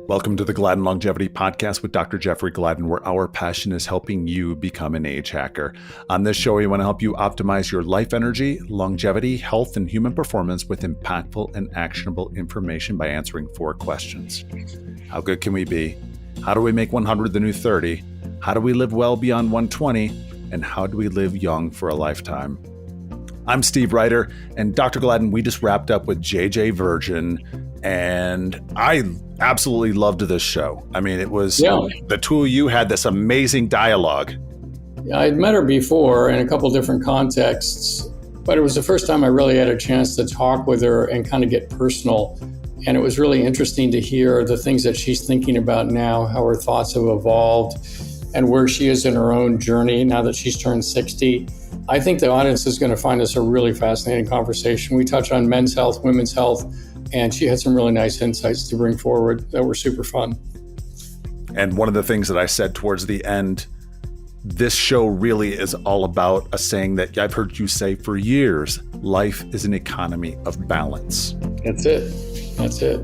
Welcome to the Gladden Longevity Podcast with Dr. Jeffrey Gladden, where our passion is helping you become an age hacker. On this show, we want to help you optimize your life energy, longevity, health, and human performance with impactful and actionable information by answering 4 questions. How good can we be? How do we make 100 the new 30? How do we live well beyond 120? And how do we live young for a lifetime? I'm Steve Reiter, and Dr. Gladden, we just wrapped up with JJ Virgin, and I absolutely loved this show. I mean, it was the two of you had this amazing dialogue. I'd met her before in a couple different contexts, but it was the first time I really had a chance to talk with her and kind of get personal. And it was really interesting to hear the things that she's thinking about now, how her thoughts have evolved, and where she is in her own journey now that she's turned 60. I think the audience is going to find this a really fascinating conversation. We touch on men's health, women's health, and she had some really nice insights to bring forward that were super fun. And one of the things that I said towards the end, this show really is all about a saying that I've heard you say for years: life is an economy of balance. That's it. That's it.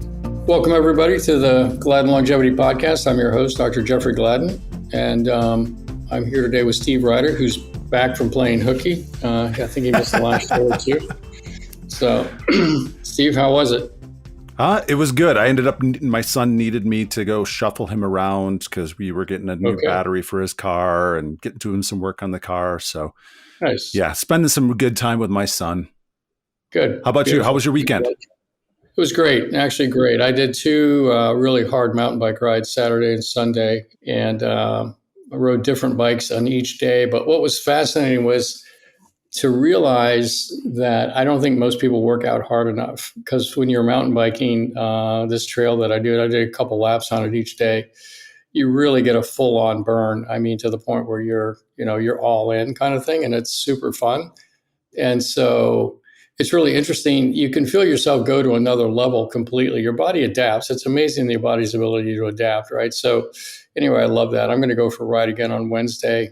Welcome, everybody, to the Gladden Longevity Podcast. I'm your host, Dr. Jeffrey Gladden, and I'm here today with Steve Reiter, who's back from playing hooky. I think he missed the last show or two. So, Steve, how was it? It was good. I ended up, my son needed me to go shuffle him around because we were getting a new battery for his car and getting to him some work on the car. So, nice. Yeah, spending some good time with my son. Good. How about you? How was your weekend? It was great. Actually, great. I did 2 really hard mountain bike rides, Saturday and Sunday, and I rode different bikes on each day. But what was fascinating was to realize that I don't think most people work out hard enough, because when you're mountain biking, this trail that I did a couple laps on it each day, you really get a full on burn. I mean, to the point where you're all in kind of thing, and it's super fun. And so it's really interesting. You can feel yourself go to another level completely. Your body adapts. It's amazing, the body's ability to adapt, right? So anyway, I love that. I'm going to go for a ride again on Wednesday.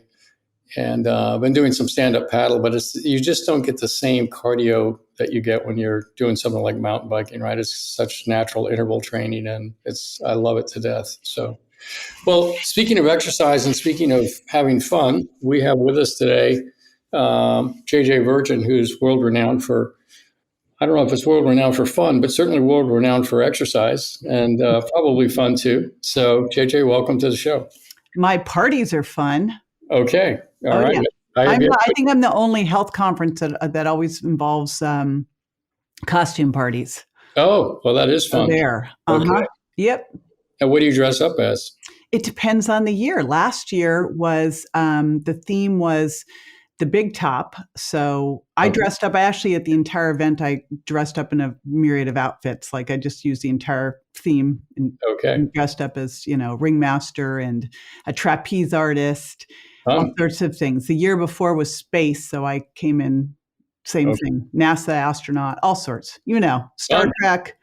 And I've been doing some stand-up paddle, but you just don't get the same cardio that you get when you're doing something like mountain biking, right? It's such natural interval training, and I love it to death. So, well, speaking of exercise and speaking of having fun, we have with us today JJ Virgin, who's world-renowned for, I don't know if it's world-renowned for fun, but certainly world-renowned for exercise, and probably fun too. So, JJ, welcome to the show. My parties are fun. Okay. All right. Yeah. I think I'm the only health conference that always involves costume parties. Oh, well, that is fun. There. Okay. Yep. And what do you dress up as? It depends on the year. Last year was the theme was the big top. So I dressed up, actually at the entire event, I dressed up in a myriad of outfits. Like I just used the entire theme and dressed up as, ringmaster and a trapeze artist, all sorts of things. The year before was space. So I came in, same thing, NASA astronaut, all sorts, Star Trek.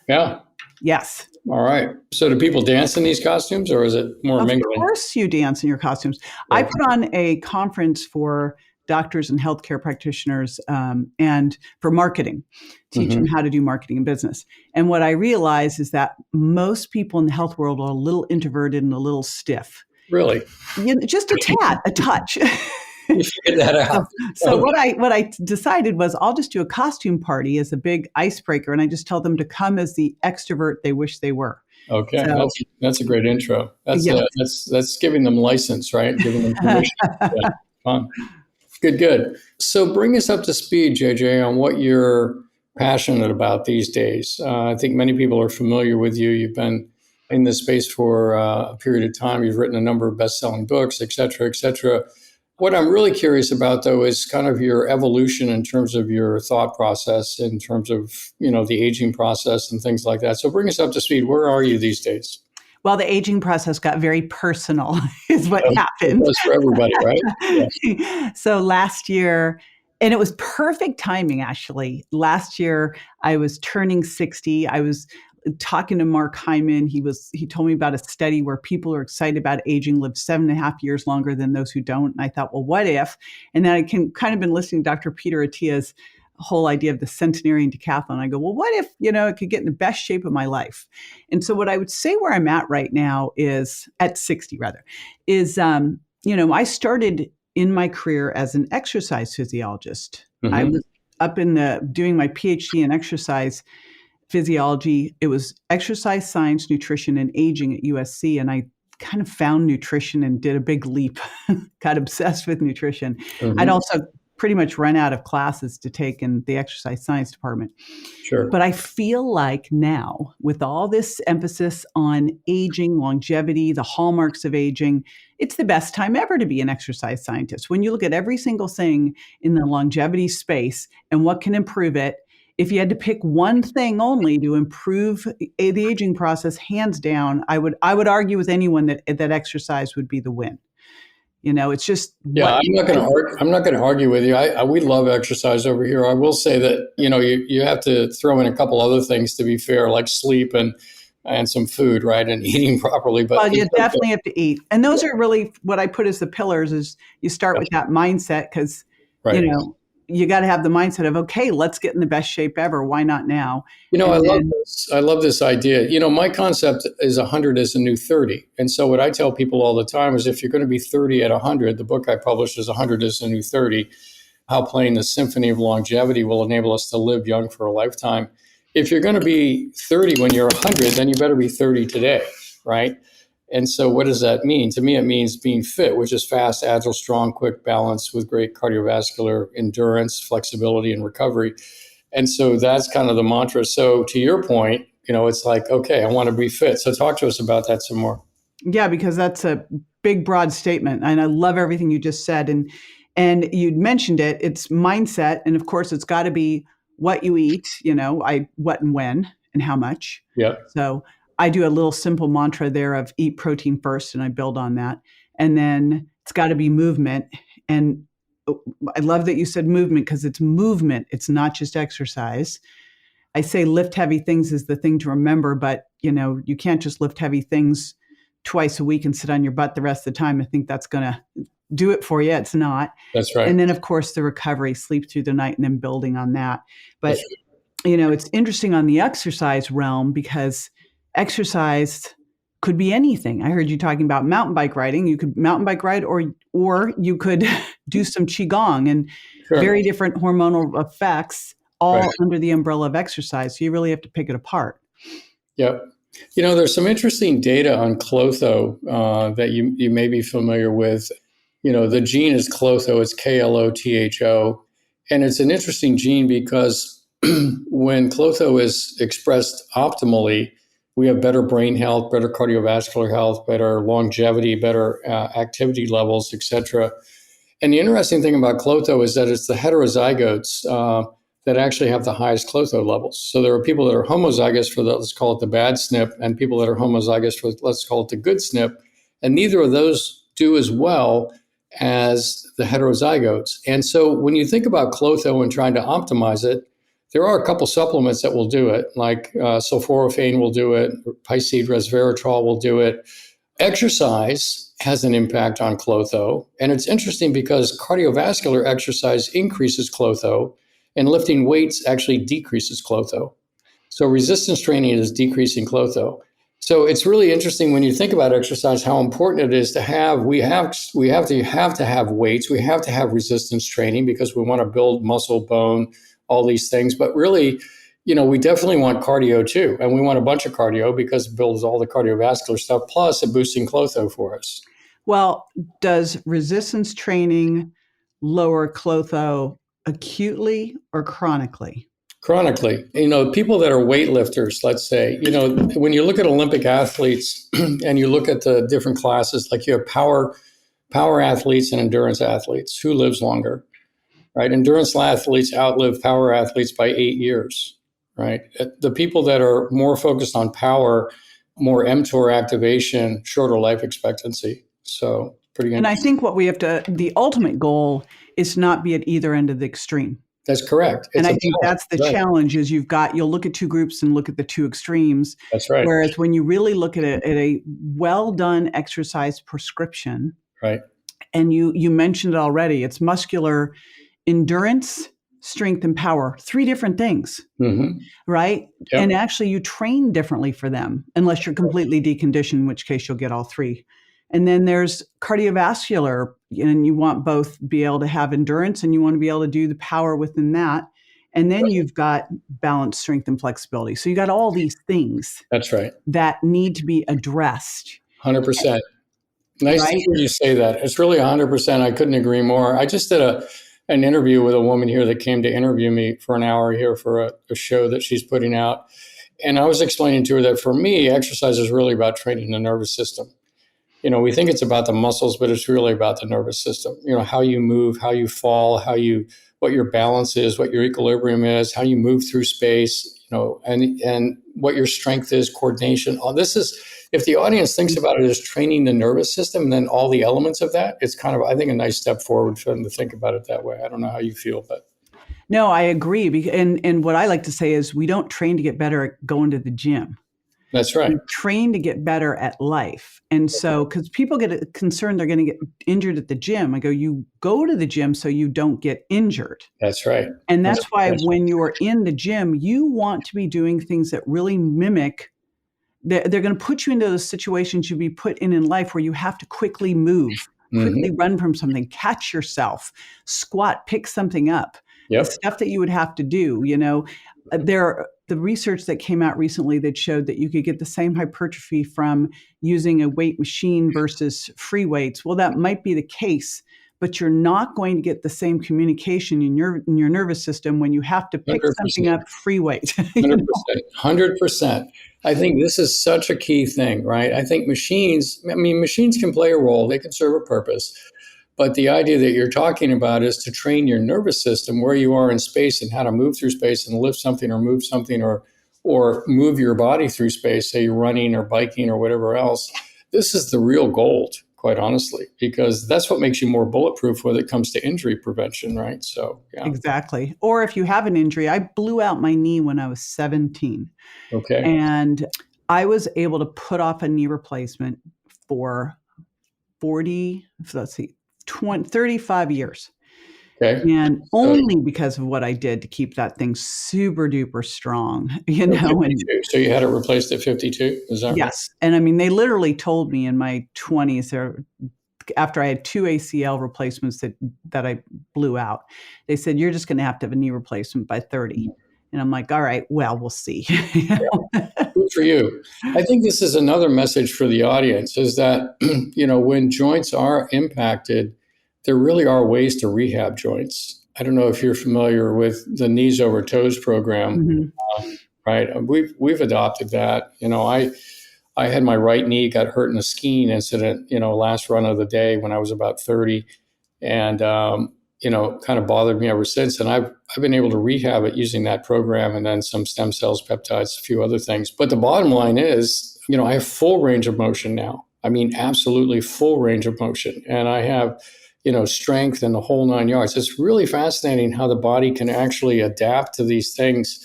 Yeah. Yes. All right. So do people dance in these costumes, or is it more mingling? Of course you dance in your costumes. I put on a conference for doctors and healthcare practitioners and for marketing, teach them how to do marketing and business. And what I realized is that most people in the health world are a little introverted and a little stiff. Really? Just a touch. You figured that out. So what I decided was I'll just do a costume party as a big icebreaker, and I just tell them to come as the extrovert they wish they were. Okay, so, that's a great intro. That's giving them license, right? Giving them permission. Yeah, fun. Good. So bring us up to speed, JJ, on what you're passionate about these days. I think many people are familiar with you. You've been in this space for a period of time. You've written a number of best-selling books, et cetera, et cetera. What I'm really curious about, though, is kind of your evolution in terms of your thought process, in terms of, the aging process and things like that. So bring us up to speed. Where are you these days? Well, the aging process got very personal is what happened. That's for everybody, right? Yeah. So last year, and it was perfect timing, actually. Last year, I was turning 60. I was talking to Mark Hyman. He told me about a study where people are excited about aging live 7.5 years longer than those who don't. And I thought, well, what if? And then I kind of been listening to Dr. Peter Attia's whole idea of the centenarian decathlon. I go, well, what if, it could get in the best shape of my life? And so what I would say where I'm at right now is at 60 rather, is, I started in my career as an exercise physiologist. Mm-hmm. I was up doing my PhD in exercise physiology. It was exercise science, nutrition, and aging at USC. And I kind of found nutrition and did a big leap, got obsessed with nutrition. Mm-hmm. I'd also pretty much run out of classes to take in the exercise science department. Sure. But I feel like now, with all this emphasis on aging, longevity, the hallmarks of aging, it's the best time ever to be an exercise scientist. When you look at every single thing in the longevity space and what can improve it, if you had to pick one thing only to improve the aging process, hands down, I would argue with anyone that exercise would be the win. It's just I'm not going to argue with you. We love exercise over here. I will say that you have to throw in a couple other things to be fair, like sleep and some food, right, and eating properly. But you definitely have to eat, and those are really what I put as the pillars. Is you start with that mindset because you got to have the mindset of, okay, let's get in the best shape ever. Why not now? I love this idea. My concept is 100 is a new 30. And so what I tell people all the time is if you're going to be 30 at 100, the book I published is 100 is a new 30, how playing the symphony of longevity will enable us to live young for a lifetime. If you're going to be 30 when you're 100, then you better be 30 today, right? And so what does that mean? To me, it means being fit, which is fast, agile, strong, quick, balanced with great cardiovascular endurance, flexibility, and recovery. And so that's kind of the mantra. So to your point, it's like, okay, I want to be fit. So talk to us about that some more. Yeah, because that's a big, broad statement. And I love everything you just said. And you'd mentioned it. It's mindset. And of course, it's got to be what you eat, what and when and how much. Yeah. So I do a little simple mantra there of eat protein first, and I build on that. And then it's got to be movement. And I love that you said movement because it's movement. It's not just exercise. I say lift heavy things is the thing to remember, but you can't just lift heavy things twice a week and sit on your butt the rest of the time. I think that's going to do it for you. It's not. That's right. And then of course the recovery, sleep through the night, and then building on that. But it's interesting on the exercise realm because exercise could be anything. I heard you talking about mountain bike riding. You could mountain bike ride or you could do some Qigong and very different hormonal effects all under the umbrella of exercise. So you really have to pick it apart. Yep. There's some interesting data on Klotho that you may be familiar with. The gene is Klotho. It's Klotho. And it's an interesting gene because when Klotho is expressed optimally, we have better brain health, better cardiovascular health, better longevity, better activity levels, et cetera. And the interesting thing about Klotho is that it's the heterozygotes that actually have the highest Klotho levels. So there are people that are homozygous for let's call it the bad SNP, and people that are homozygous for, let's call it the good SNP. And neither of those do as well as the heterozygotes. And so when you think about Klotho and trying to optimize it, there are a couple supplements that will do it, like sulforaphane will do it, piceid resveratrol will do it. Exercise has an impact on Klotho. And it's interesting because cardiovascular exercise increases Klotho, and lifting weights actually decreases Klotho. So resistance training is decreasing Klotho. So it's really interesting when you think about exercise, how important it is to have, we have to have weights. We have to have resistance training because we want to build muscle, bone, all these things. But really, we definitely want cardio too. And we want a bunch of cardio because it builds all the cardiovascular stuff. Plus it boosting Klotho for us. Well, does resistance training lower Klotho acutely or chronically? Chronically. People that are weightlifters, let's say, when you look at Olympic athletes and you look at the different classes, like you have power athletes and endurance athletes, who lives longer, right? Endurance athletes outlive power athletes by 8 years, right? The people that are more focused on power, more mTOR activation, shorter life expectancy. So pretty interesting. And I think what we have to, the ultimate goal is not be at either end of the extreme. That's correct. And I think that's the challenge is you'll look at two groups and look at the two extremes. That's right. Whereas when you really look at a well-done exercise prescription, right? And you mentioned it already, it's muscular endurance strength, and power, 3 different things, right? Yep. And actually you train differently for them, unless you're completely deconditioned, in which case you'll get all 3. And then there's cardiovascular, and you want both be able to have endurance and you want to be able to do the power within that. And then you've got balance, strength, and flexibility. So you got all these things. That's right. That need to be addressed. 100%. Nice to hear you say that. It's really 100%. I couldn't agree more. I just did an interview with a woman here that came to interview me for an hour here for a show that she's putting out. And I was explaining to her that for me, exercise is really about training the nervous system. We think it's about the muscles, but it's really about the nervous system. How you move, how you fall, what your balance is, what your equilibrium is, how you move through space, and what your strength is, coordination. All this is, if the audience thinks about it as training the nervous system, and then all the elements of that, it's kind of, I think, a nice step forward for them to think about it that way. I don't know how you feel, but. No, I agree. And what I like to say is we don't train to get better at going to the gym. That's right. We train to get better at life. And so, because people get concerned they're going to get injured at the gym, I go, you go to the gym so you don't get injured. That's right. And that's why when you're in the gym, you want to be doing things that really mimic. They're going to put you into those situations you'll be put in life where you have to quickly move, quickly run from something, catch yourself, squat, pick something up. Yep. The stuff that you would have to do, the research that came out recently that showed that you could get the same hypertrophy from using a weight machine versus free weights. Well, that might be the case, but you're not going to get the same communication in your nervous system when you have to pick 100%. Something up free weight. 100%. I think this is such a key thing, right? I think machines can play a role. They can serve a purpose. But the idea that you're talking about is to train your nervous system where you are in space and how to move through space and lift something or move something or move your body through space, say you're running or biking or whatever else. This is the real gold, quite honestly, because that's what makes you more bulletproof when it comes to injury prevention, right? So, yeah. Exactly. Or if you have an injury, I blew out my knee when I was 17. Okay. And I was able to put off a knee replacement for 35 years. Okay. And only because of what I did to keep that thing super duper strong, So you had it replaced at 52? Is that right? Yes. And they literally told me in my 20s, after I had 2 ACL replacements that I blew out, they said, you're just going to have a knee replacement by 30. And I'm like, all right, well, we'll see. Good for you. I think this is another message for the audience is that, when joints are impacted, there really are ways to rehab joints. I don't know if you're familiar with the Knees Over Toes program, right? We've adopted that. I had my right knee got hurt in a skiing incident, last run of the day when I was about 30. And, kind of bothered me ever since. And I've been able to rehab it using that program and then some stem cells, peptides, a few other things. But the bottom line is, I have full range of motion now. I mean, absolutely full range of motion. And I have, strength and the whole 9 yards. It's really fascinating how the body can actually adapt to these things.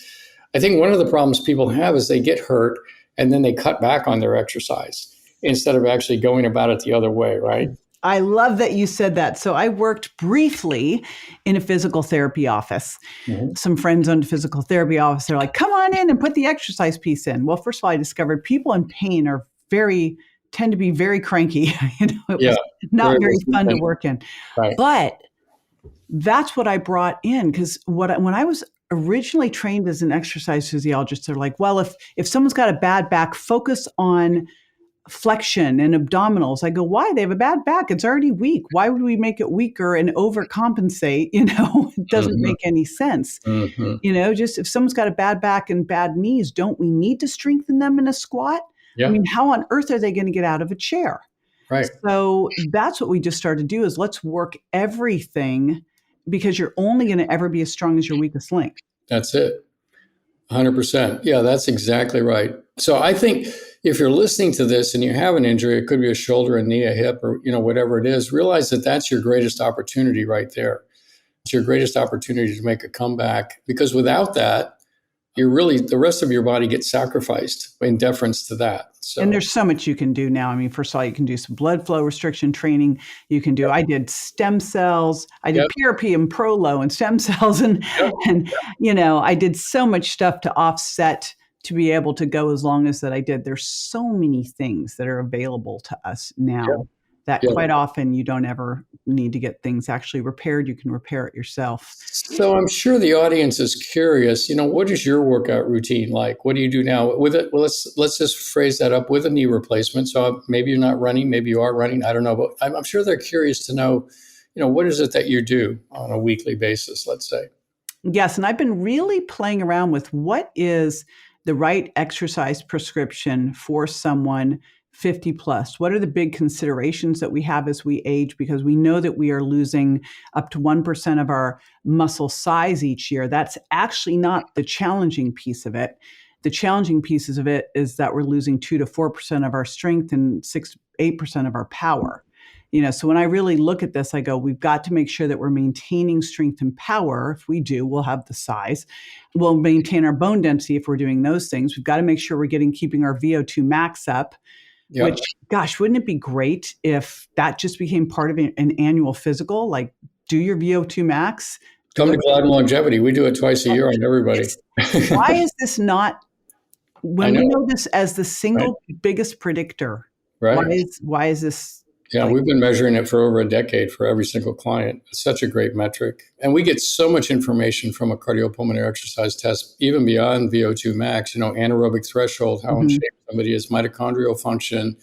I think one of the problems people have is they get hurt and then they cut back on their exercise instead of actually going about it the other way, right? I love that you said that. So I worked briefly in a physical therapy office. Some friends owned a physical therapy office. They're like, come on in and put the exercise piece in. Well, first of all, I discovered people in pain tend to be very cranky. It was not very fun to work in. Right. But that's what I brought in because when I was originally trained as an exercise physiologist, they're like, well, if someone's got a bad back, focus on flexion and abdominals. I go, why? They have a bad back. It's already weak. Why would we make it weaker and overcompensate? It doesn't make any sense. Just if someone's got a bad back and bad knees, don't we need to strengthen them in a squat? Yeah. I mean, how on earth are they going to get out of a chair? Right. So that's what we just started to do is let's work everything because you're only going to ever be as strong as your weakest link. That's it. 100%. Yeah, that's exactly right. So I think if you're listening to this and you have an injury, it could be a shoulder, a knee, a hip, or whatever it is, realize that that's your greatest opportunity right there. It's your greatest opportunity to make a comeback because without that, the rest of your body gets sacrificed in deference to that. So. And there's so much you can do now. I mean, first of all, you can do some blood flow restriction training. You can do, I did stem cells. I did PRP and Prolo and stem cells. And I did so much stuff to offset to be able to go as long as that I did. There's so many things that are available to us now that quite often you don't ever need to get things actually repaired. You can repair it yourself. So I'm sure the audience is curious, what is your workout routine like? What do you do now with it? Well, let's just phrase that up with a knee replacement. So maybe you're not running, maybe you are running. I don't know, but I'm sure they're curious to know, what is it that you do on a weekly basis, let's say? Yes. And I've been really playing around with what is the right exercise prescription for someone 50 plus. What are the big considerations that we have as we age? Because we know that we are losing up to 1% of our muscle size each year. That's actually not the challenging piece of it. The challenging pieces of it is that we're losing 2 to 4% of our strength and 6 to 8% of our power. So when I really look at this, I go, we've got to make sure that we're maintaining strength and power. If we do, we'll have the size. We'll maintain our bone density if we're doing those things. We've got to make sure we're keeping our VO2 max up, which, gosh, wouldn't it be great if that just became part of an annual physical? Like, do your VO2 max. Come to Gladden Longevity. We do it twice a year on everybody. Why is this not, when we know this as the single biggest predictor, why is this? Yeah, we've been measuring it for over a decade for every single client. It's such a great metric. And we get so much information from a cardiopulmonary exercise test, even beyond VO2 max, anaerobic threshold, how in shape somebody is, mitochondrial function.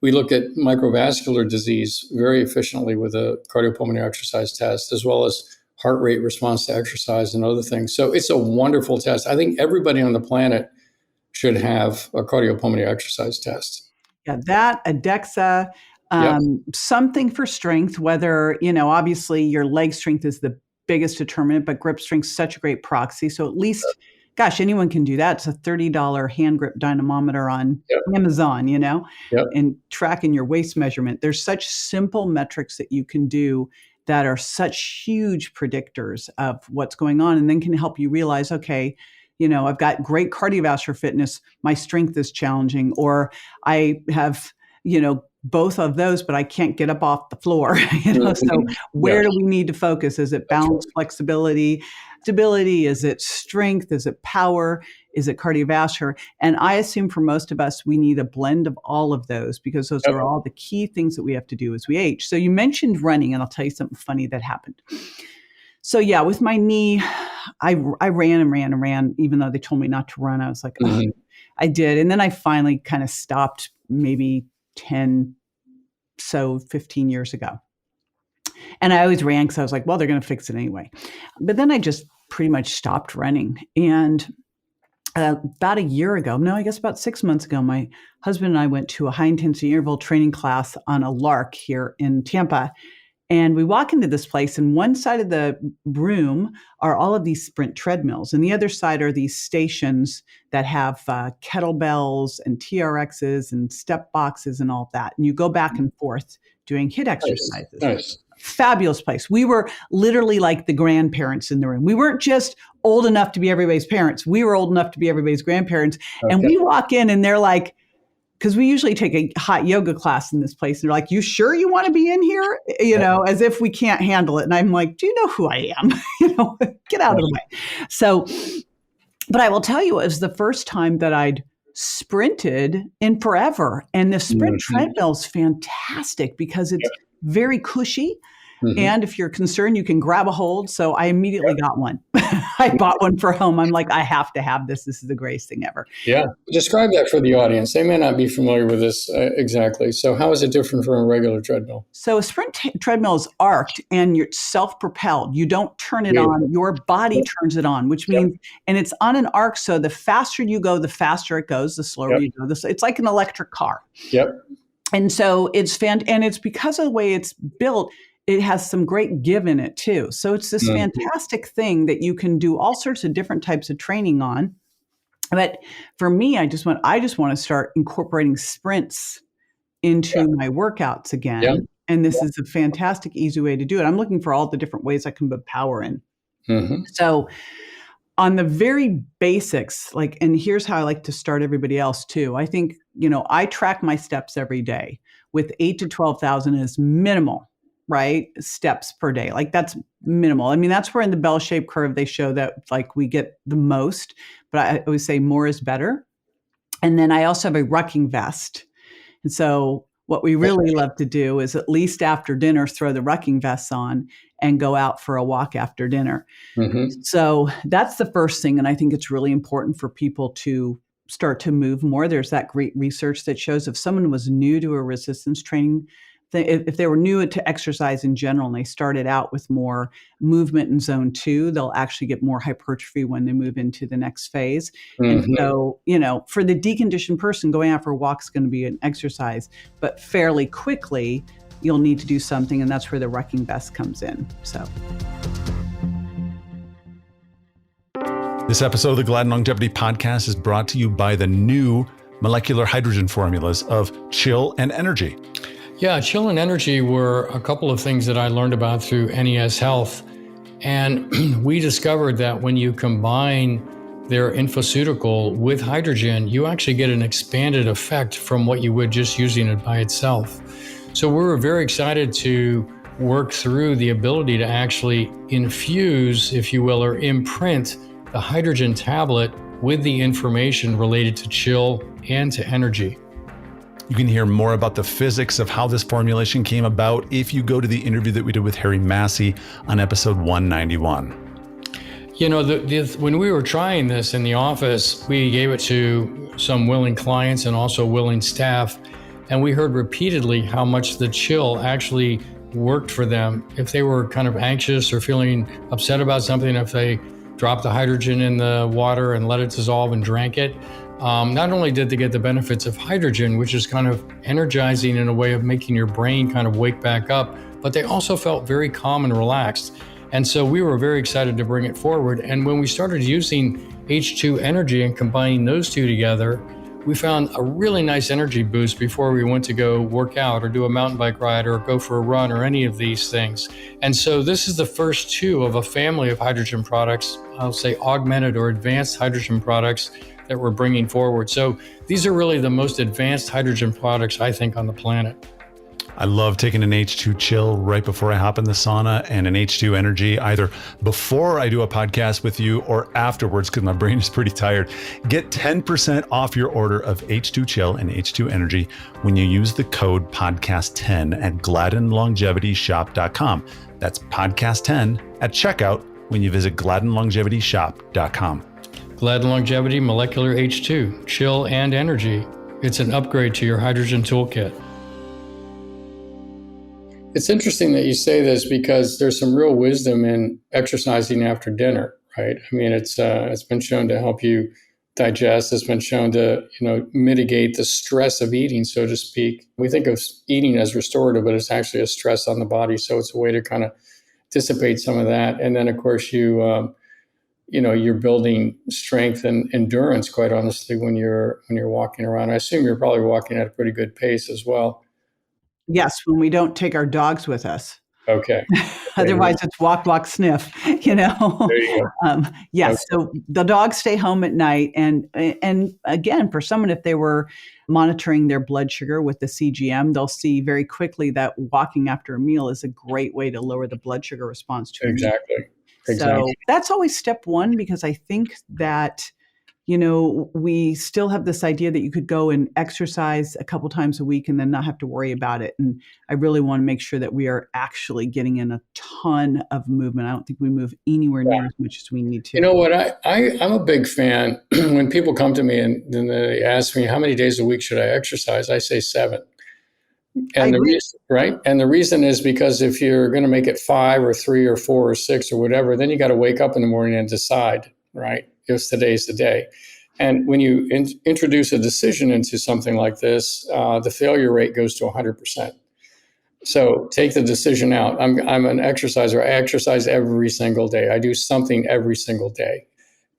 We look at microvascular disease very efficiently with a cardiopulmonary exercise test, as well as heart rate response to exercise and other things. So it's a wonderful test. I think everybody on the planet should have a cardiopulmonary exercise test. Yeah, that, a DEXA, something for strength, whether, obviously your leg strength is the biggest determinant, but grip strength is such a great proxy. So at least, gosh, anyone can do that. It's a $30 hand grip dynamometer on Amazon, and tracking your waist measurement. There's such simple metrics that you can do that are such huge predictors of what's going on, and then can help you realize, okay, I've got great cardiovascular fitness. My strength is challenging, or I have, both of those, but I can't get up off the floor. So where do we need to focus? Is it balance, flexibility, stability? Is it strength? Is it power? Is it cardiovascular? And I assume for most of us, we need a blend of all of those, because those are all the key things that we have to do as we age. So you mentioned running, and I'll tell you something funny that happened. So with my knee, I ran and ran and ran, even though they told me not to run. I was like, I did. And then I finally kind of stopped maybe 15 years ago. And I always ran because I was like, well, they're going to fix it anyway. But then I just pretty much stopped running. And about a year ago, about 6 months ago, my husband and I went to a high intensity interval training class on a Lark here in Tampa. And we walk into this place, and one side of the room are all of these sprint treadmills, and the other side are these stations that have kettlebells and TRXs and step boxes and all of that. And you go back and forth doing HIIT exercises. Nice. Fabulous place. We were literally like the grandparents in the room. We weren't just old enough to be everybody's parents. We were old enough to be everybody's grandparents. Okay. And we walk in, and they're like, because we usually take a hot yoga class in this place. And they're like, you sure you want to be in here? As if we can't handle it. And I'm like, do you know who I am? Get out of the way. So, but I will tell you, it was the first time that I'd sprinted in forever. And the sprint treadmill is fantastic because it's very cushy. And if you're concerned, you can grab a hold. So I immediately got one. I bought one for home. I'm like, I have to have this. This is the greatest thing ever. Yeah. Describe that for the audience. They may not be familiar with this exactly. So how is it different from a regular treadmill? So a sprint treadmill is arced and you're self-propelled. You don't turn it on. Your body turns it on, which means, and it's on an arc. So the faster you go, the faster it goes, the slower you go. It's like an electric car. And so it's and it's because of the way it's built, it has some great give in it too. So it's this fantastic thing that you can do all sorts of different types of training on. But for me, I just want to start incorporating sprints into my workouts again. And this is a fantastic, easy way to do it. I'm looking for all the different ways I can put power in. So On the very basics, and here's how I like to start everybody else too. I think, I track my steps every day with 8 to 12,000 is minimal, right? Steps per day. That's minimal. I mean, that's where in the bell-shaped curve they show that we get the most, but I always say more is better. And then I also have a rucking vest. And so what we really love to do is at least after dinner, throw the rucking vests on and go out for a walk after dinner. Mm-hmm. So that's the first thing. And I think it's really important for people to start to move more. There's that great research that shows if someone was new to a resistance training, if they were new to exercise in general and they started out with more movement in zone 2, they'll actually get more hypertrophy when they move into the next phase. Mm-hmm. And so, for the deconditioned person, going out for a walk is going to be an exercise, but fairly quickly, you'll need to do something. And that's where the rucking vest comes in. So. This episode of the Gladden Longevity Podcast is brought to you by the new molecular hydrogen formulas of Chill and Energy. Yeah, Chill and Energy were a couple of things that I learned about through NES Health. And we discovered that when you combine their infoceutical with hydrogen, you actually get an expanded effect from what you would just using it by itself. So we were very excited to work through the ability to actually infuse, if you will, or imprint the hydrogen tablet with the information related to Chill and to Energy. You can hear more about the physics of how this formulation came about if you go to the interview that we did with Harry Massey on episode 191. When we were trying this in the office, we gave it to some willing clients and also willing staff, and we heard repeatedly how much the Chill actually worked for them. If they were kind of anxious or feeling upset about something, if they dropped the hydrogen in the water and let it dissolve and drank it, not only did they get the benefits of hydrogen, which is kind of energizing in a way of making your brain kind of wake back up, but they also felt very calm and relaxed. And so we were very excited to bring it forward. And when we started using H2 Energy and combining those two together, we found a really nice energy boost before we went to go work out or do a mountain bike ride or go for a run or any of these things. And so this is the first two of a family of hydrogen products, I'll say augmented or advanced hydrogen products that we're bringing forward. So these are really the most advanced hydrogen products, I think, on the planet. I love taking an H2 Chill right before I hop in the sauna and an H2 Energy either before I do a podcast with you or afterwards because my brain is pretty tired. Get 10% off your order of H2 Chill and H2 Energy when you use the code podcast10 at gladdenlongevitysshop.com. That's podcast10 at checkout when you visit gladdenlongevitysshop.com. Gladden Longevity Molecular H2, Chill and Energy. It's an upgrade to your hydrogen toolkit. It's interesting that you say this because there's some real wisdom in exercising after dinner, right? I mean, it's been shown to help you digest. It's been shown to, mitigate the stress of eating, so to speak. We think of eating as restorative, but it's actually a stress on the body. So it's a way to kind of dissipate some of that. And then, of course, you're building strength and endurance, quite honestly, when you're walking around. I assume you're probably walking at a pretty good pace as well. Yes, when we don't take our dogs with us. Okay. Otherwise, it's walk, walk, sniff, There you go. Yes. Okay. So the dogs stay home at night. And again, for someone, if they were monitoring their blood sugar with the CGM, they'll see very quickly that walking after a meal is a great way to lower the blood sugar response to a meal. Exactly. So that's always step one, because I think that, we still have this idea that you could go and exercise a couple times a week and then not have to worry about it. And I really want to make sure that we are actually getting in a ton of movement. I don't think we move anywhere near as much as we need to. You know what? I'm a big fan. When people come to me and then they ask me, how many days a week should I exercise? I say 7. And the reason, right? And the reason is because if you're going to make it 5 or 3 or 4 or 6 or whatever, then you got to wake up in the morning and decide, right? If today's the day. And when you introduce a decision into something like this, the failure rate goes to 100%. So take the decision out. I'm an exerciser. I exercise every single day. I do something every single day.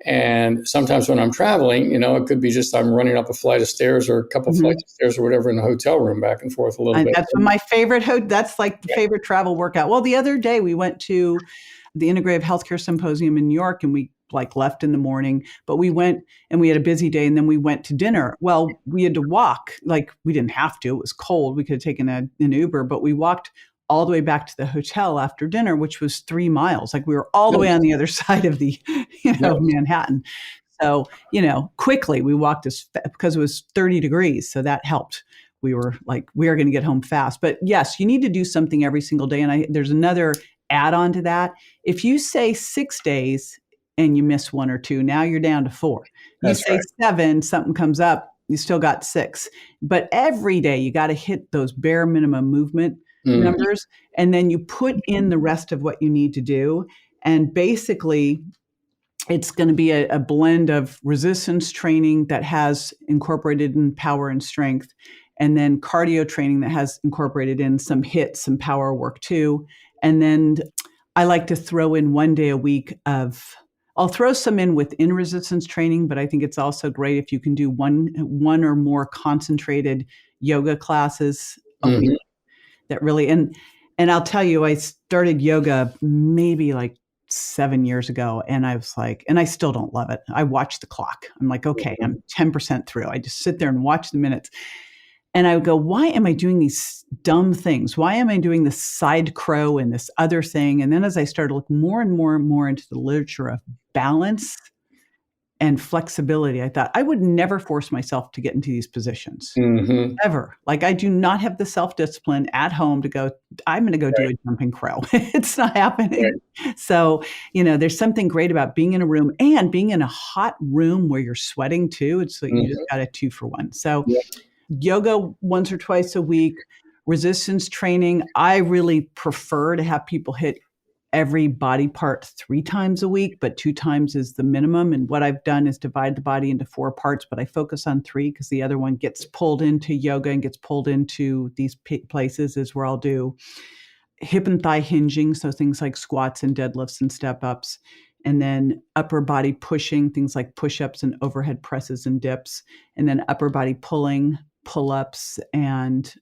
And sometimes when I'm traveling, it could be just I'm running up a flight of stairs or a couple flights of stairs or whatever in the hotel room, back and forth a little bit. That's my favorite. That's like the favorite travel workout. Well, the other day we went to the Integrative Healthcare Symposium in New York, and we like left in the morning, but we went and we had a busy day and then we went to dinner. Well, we had to walk, like we didn't have to, it was cold. We could have taken an Uber, but we walked all the way back to the hotel after dinner, which was 3 miles. Like we were all the way on the other side of the, Manhattan. So, quickly we walked because it was 30 degrees. So that helped. We were like, we are going to get home fast. But yes, you need to do something every single day. And there's another add-on to that. If you say 6 days and you miss 1 or 2, now you're down to 4. You say 7, something comes up, you still got 6. But every day you got to hit those bare minimum movement numbers. And then you put in the rest of what you need to do. And basically, it's going to be a blend of resistance training that has incorporated in power and strength, and then cardio training that has incorporated in some HIIT, some power work too. And then I like to throw in 1 day a week I'll throw some in within resistance training, but I think it's also great if you can do one or more concentrated yoga classes a week that really, and I'll tell you, I started yoga maybe like 7 years ago. And I was like, and I still don't love it. I watch the clock. I'm like, okay, I'm 10% through. I just sit there and watch the minutes. And I would go, why am I doing these dumb things? Why am I doing this side crow and this other thing? And then as I started to look more and more and more into the literature of balance and flexibility, I thought I would never force myself to get into these positions ever. Like I do not have the self-discipline at home to go, I'm going to go do a jumping crow. It's not happening. So, there's something great about being in a room and being in a hot room where you're sweating too. It's like you just got a 2 for 1. So yoga once or twice a week, resistance training. I really prefer to have people hit every body part 3 times a week, but 2 times is the minimum. And what I've done is divide the body into 4 parts, but I focus on 3 because the other one gets pulled into yoga and gets pulled into these places is where I'll do hip and thigh hinging. So things like squats and deadlifts and step ups, and then upper body pushing, things like push-ups and overhead presses and dips, and then upper body pulling, pull-ups and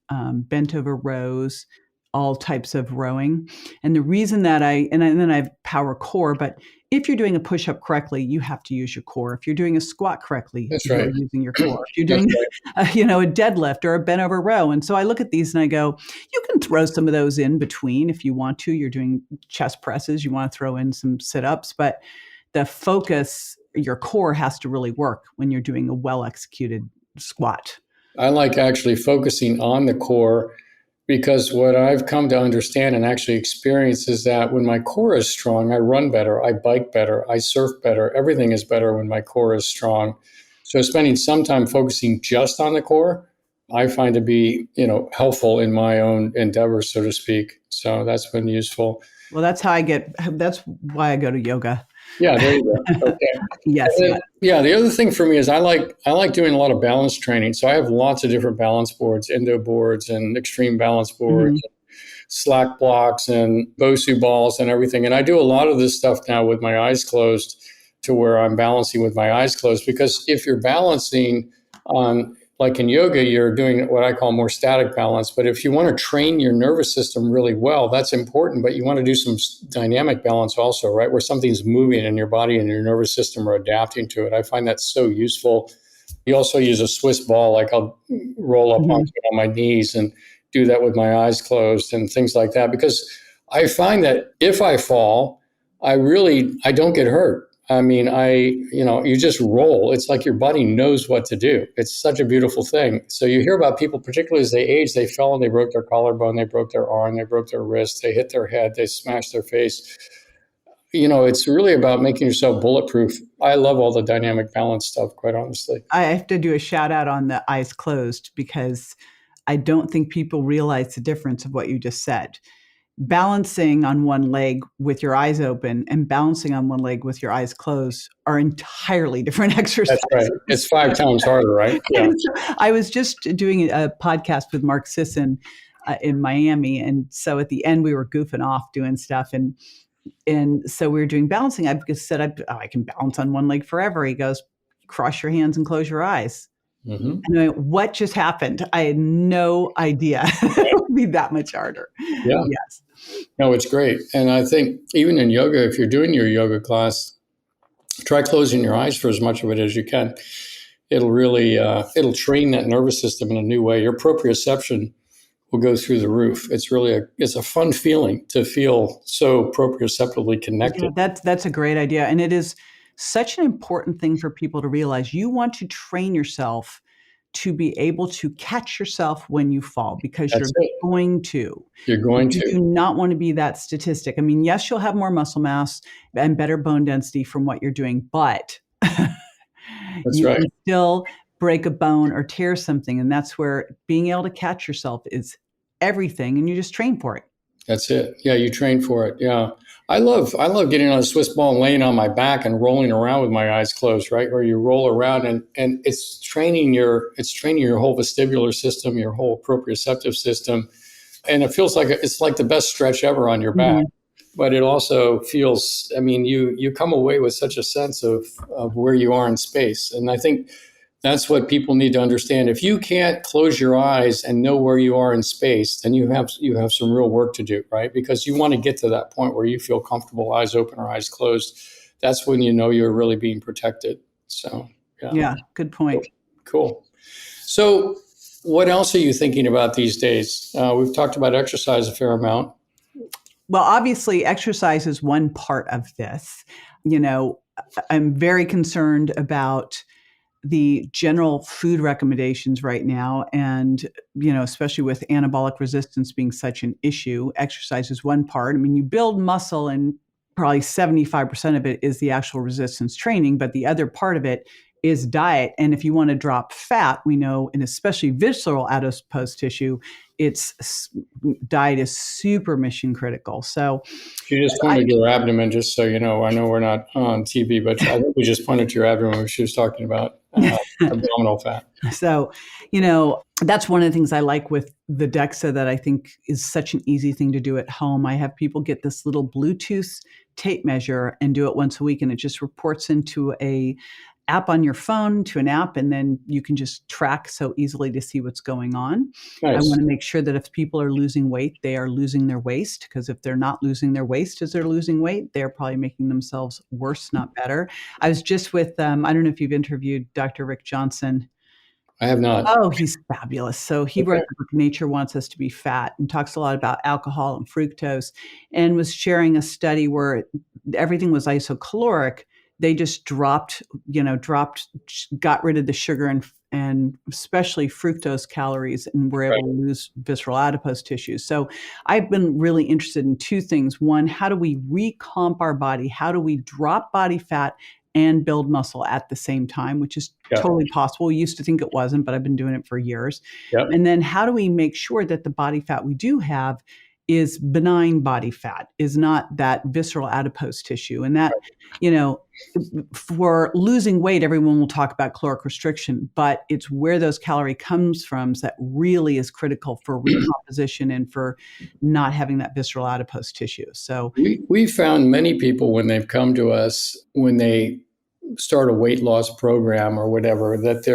bent over rows, all types of rowing. And the reason that and then I have power core, but if you're doing a push-up correctly, you have to use your core. If you're doing a squat correctly, you're using your core. If you're doing a deadlift or a bent over row. And so I look at these and I go, you can throw some of those in between if you want to. You're doing chest presses, you want to throw in some sit-ups, but the focus, your core has to really work when you're doing a well-executed squat. I like actually focusing on the core, because what I've come to understand and actually experience is that when my core is strong, I run better, I bike better, I surf better. Everything is better when my core is strong. So spending some time focusing just on the core, I find to be, helpful in my own endeavors, so to speak. So that's been useful. Well, that's why I go to yoga. Yeah, there you go. Okay. Yes. Then, the other thing for me is I like doing a lot of balance training. So I have lots of different balance boards, endo boards and extreme balance boards, slack blocks and Bosu balls and everything. And I do a lot of this stuff now with my eyes closed, to where I'm balancing with my eyes closed. Because if you're balancing on, like in yoga, you're doing what I call more static balance. But if you want to train your nervous system really well, that's important. But you want to do some dynamic balance also, right? Where something's moving and your body and your nervous system are adapting to it. I find that so useful. You also use a Swiss ball, like I'll roll up onto it on my knees and do that with my eyes closed and things like that. Because I find that if I fall, I don't get hurt. I mean, you just roll. It's like your body knows what to do. It's such a beautiful thing. So you hear about people, particularly as they age, they fell and they broke their collarbone, they broke their arm, they broke their wrist, they hit their head, they smashed their face. It's really about making yourself bulletproof. I love all the dynamic balance stuff, quite honestly. I have to do a shout out on the eyes closed, because I don't think people realize the difference of what you just said. Balancing on one leg with your eyes open and balancing on one leg with your eyes closed are entirely different exercises. That's right. It's 5 times harder, right? Yeah. I was just doing a podcast with Mark Sisson in Miami. And so at the end, we were goofing off doing stuff. And so we were doing balancing. I said, I can balance on one leg forever. He goes, cross your hands and close your eyes. And I went, what just happened? I had no idea it would be that much harder. Yeah. Yes. No, it's great. And I think even in yoga, if you're doing your yoga class, try closing your eyes for as much of it as you can. It'll really, it'll train that nervous system in a new way. Your proprioception will go through the roof. It's a fun feeling to feel so proprioceptively connected. Yeah, that's a great idea. And it is such an important thing for people to realize. You want to train yourself to be able to catch yourself when you fall, because That's it. going to. You're going You to. do not want to be that statistic. I mean, yes, you'll have more muscle mass and better bone density from what you're doing, but That's you right. can still break a bone or tear something. And that's where being able to catch yourself is everything, and you just train for it. That's it. Yeah, you train for it. Yeah. I love getting on a Swiss ball and laying on my back and rolling around with my eyes closed, right? Where you roll around and it's training your whole vestibular system, your whole proprioceptive system. And it feels like it's like the best stretch ever on your back. But it also feels, I mean, you come away with such a sense of where you are in space. And I think that's what people need to understand. If you can't close your eyes and know where you are in space, then you have some real work to do, right? Because you want to get to that point where you feel comfortable, eyes open or eyes closed. That's when you know you're really being protected. So, yeah, good point. Cool. So, what else are you thinking about these days? We've talked about exercise a fair amount. Well, obviously, exercise is one part of this. I'm very concerned about the general food recommendations right now. And, especially with anabolic resistance being such an issue, exercise is one part. I mean, you build muscle and probably 75% of it is the actual resistance training, but the other part of it is diet. And if you want to drop fat, we know, and especially visceral adipose tissue, diet is super mission critical. So you just pointed to your abdomen, just so you know. I know we're not on TV, but I think we just pointed to your abdomen when she was talking about abdominal fat. So, that's one of the things I like with the DEXA that I think is such an easy thing to do at home. I have people get this little Bluetooth tape measure and do it once a week, and it just reports into a app on your phone to an app, and then you can just track so easily to see what's going on. Nice. I want to make sure that if people are losing weight, they are losing their waist, because if they're not losing their waist as they're losing weight, they're probably making themselves worse, not better. I was just with, I don't know if you've interviewed Dr. Rick Johnson. I have not. Oh, he's fabulous. So he wrote the book, Nature Wants Us to Be Fat, and talks a lot about alcohol and fructose, and was sharing a study where everything was isocaloric. They just got rid of the sugar and especially fructose calories, and were able to lose visceral adipose tissue. So I've been really interested in two things. One, how do we recomp our body? How do we drop body fat and build muscle at the same time, which is totally possible. We used to think it wasn't, but I've been doing it for years. And then how do we make sure that the body fat we do have is benign body fat, is not that visceral adipose tissue? And that, for losing weight, everyone will talk about caloric restriction, but it's where those calorie comes from that really is critical for recomposition and for not having that visceral adipose tissue. So we found many people when they've come to us, when they start a weight loss program or whatever, that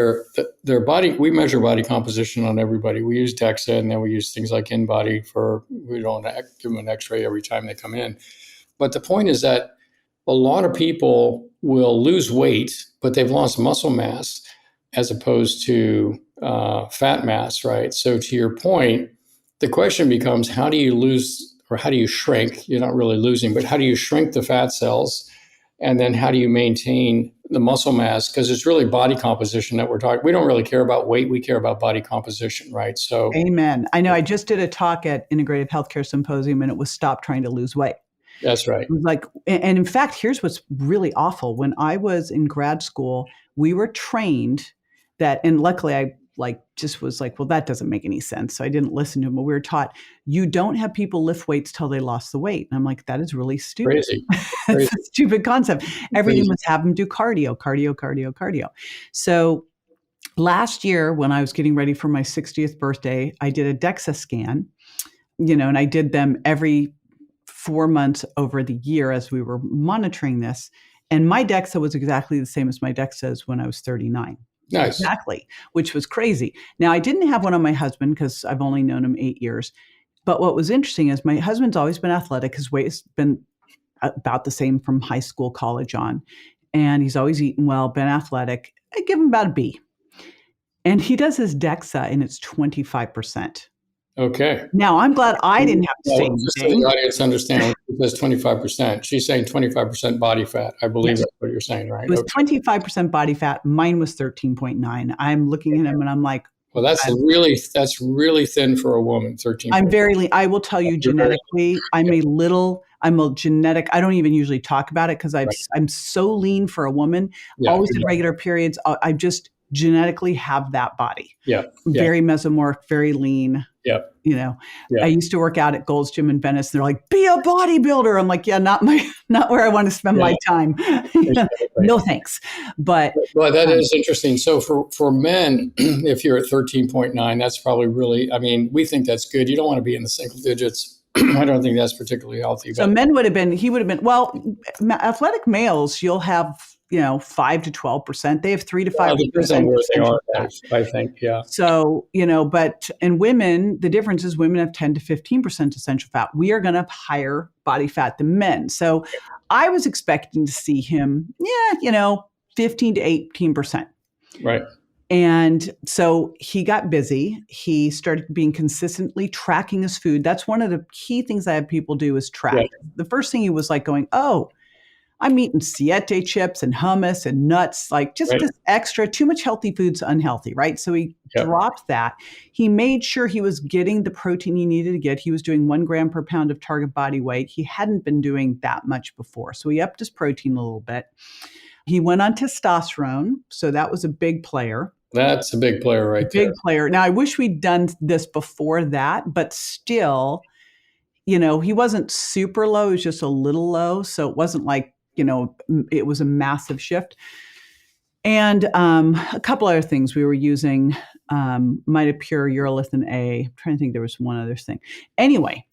their body, we measure body composition on everybody. We use DEXA, and then we use things like InBody we don't give them an x-ray every time they come in. But the point is that a lot of people will lose weight, but they've lost muscle mass as opposed to fat mass, right? So to your point, the question becomes, how do you lose, or how do you shrink? You're not really losing, but how do you shrink the fat cells? And then how do you maintain the muscle mass? Because it's really body composition that we're talking. We don't really care about weight. We care about body composition, right? So, amen. I know I just did a talk at Integrative Healthcare Symposium, and it was Stop Trying to Lose Weight. That's right. It was and in fact, here's what's really awful. When I was in grad school, we were trained that, and luckily I just was like, well, that doesn't make any sense. So I didn't listen to them, but we were taught you don't have people lift weights till they lost the weight. And I'm like, that is really stupid. Crazy. It's a stupid concept. Everything was have them do cardio. So last year, when I was getting ready for my 60th birthday, I did a DEXA scan, and I did them every 4 months over the year as we were monitoring this. And my DEXA was exactly the same as my DEXA is when I was 39. Nice. Exactly, which was crazy. Now, I didn't have one on my husband because I've only known him 8 years. But what was interesting is my husband's always been athletic. His weight's been about the same from high school, college on. and he's always eaten well, been athletic. I give him about a B. And he does his DEXA, and it's 25%. Okay. Now, I'm glad I didn't have to say Just so the anything. audience understand, it says 25%. She's saying 25% body fat. I believe that's what you're saying, right? It was 25% body fat. Mine was 13.9. I'm looking at him and I'm like, well, that's really thin for a woman, 13. I'm very lean. I will tell you genetically, I'm a genetic, I don't even usually talk about it because I'm so lean for a woman, always in regular periods. I just genetically have that body. Very mesomorph, very lean. I used to work out at Gold's Gym in Venice. They're like, be a bodybuilder. I'm like, yeah, not where I want to spend my time. No thanks. But that is interesting. So for men, if you're at 13.9, that's probably really, I mean, we think that's good. You don't want to be in the single digits. I don't think that's particularly healthy. So men he would have been, well, athletic males, you'll have, 5 to 12%. They have 3 to 5%. Depends on where they are, I think. Yeah. So, but in women, the difference is women have 10 to 15% essential fat. We are going to have higher body fat than men. So I was expecting to see him, 15 to 18%. Right. And so he got busy. He started being consistently tracking his food. That's one of the key things I have people do is track. Yeah. The first thing he was like going, oh, I'm eating Siete chips and hummus and nuts, like just this extra, too much healthy food's unhealthy, right? So he dropped that. He made sure he was getting the protein he needed to get. He was doing 1 gram per pound of target body weight. He hadn't been doing that much before. So he upped his protein a little bit. He went on testosterone. So that was a big player. That's a big player right there. Big player. Now, I wish we'd done this before that, but still, he wasn't super low. He was just a little low. So it wasn't like, it was a massive shift. And a couple other things we were using, Mitopure, urolithin A. I'm trying to think there was one other thing. Anyway.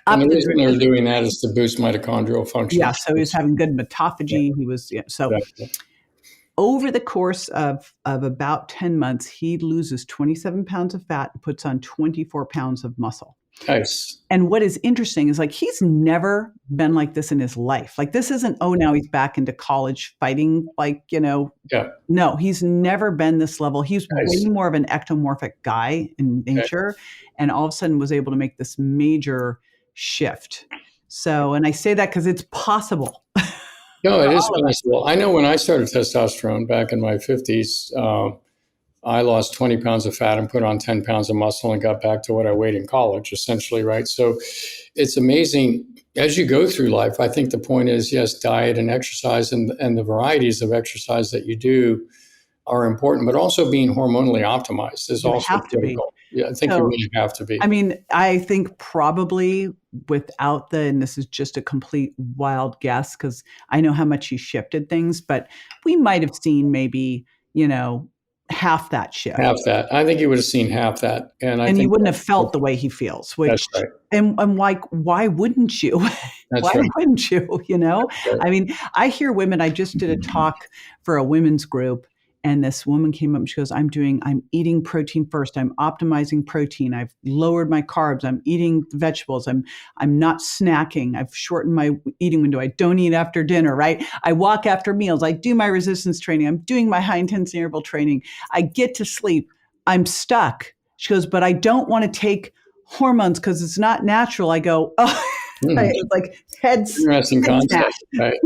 And the reason they were doing that is to boost mitochondrial function. Yeah, so he was having good mitophagy. He was, over the course of about 10 months, he loses 27 pounds of fat and puts on 24 pounds of muscle. Nice. And what is interesting is like, he's never been like this in his life. Like this isn't, now he's back into college fighting, No, he's never been this level. He's way more of an ectomorphic guy in nature and all of a sudden was able to make this major shift. So, and I say that because it's possible. No, it is possible. I know when I started testosterone back in my 50s, I lost 20 pounds of fat and put on 10 pounds of muscle and got back to what I weighed in college, essentially, right? So it's amazing. As you go through life, I think the point is, yes, diet and exercise and the varieties of exercise that you do are important, but also being hormonally optimized is also critical. Yeah, I think you really have to be. I mean, I think probably without and this is just a complete wild guess because I know how much he shifted things, but we might have seen maybe, half that shift. Half that. I think you would have seen half that. And you wouldn't have felt the way he feels. Which, that's right. And why wouldn't you? Wouldn't you? Right. I mean, I hear women, I just did a talk for a women's group and this woman came up and she goes, I'm eating protein first. I'm optimizing protein. I've lowered my carbs. I'm eating vegetables. I'm not snacking. I've shortened my eating window. I don't eat after dinner, right? I walk after meals. I do my resistance training. I'm doing my high intensity interval training. I get to sleep. I'm stuck. She goes, but I don't want to take hormones because it's not natural. I go, it's like interesting concept, right?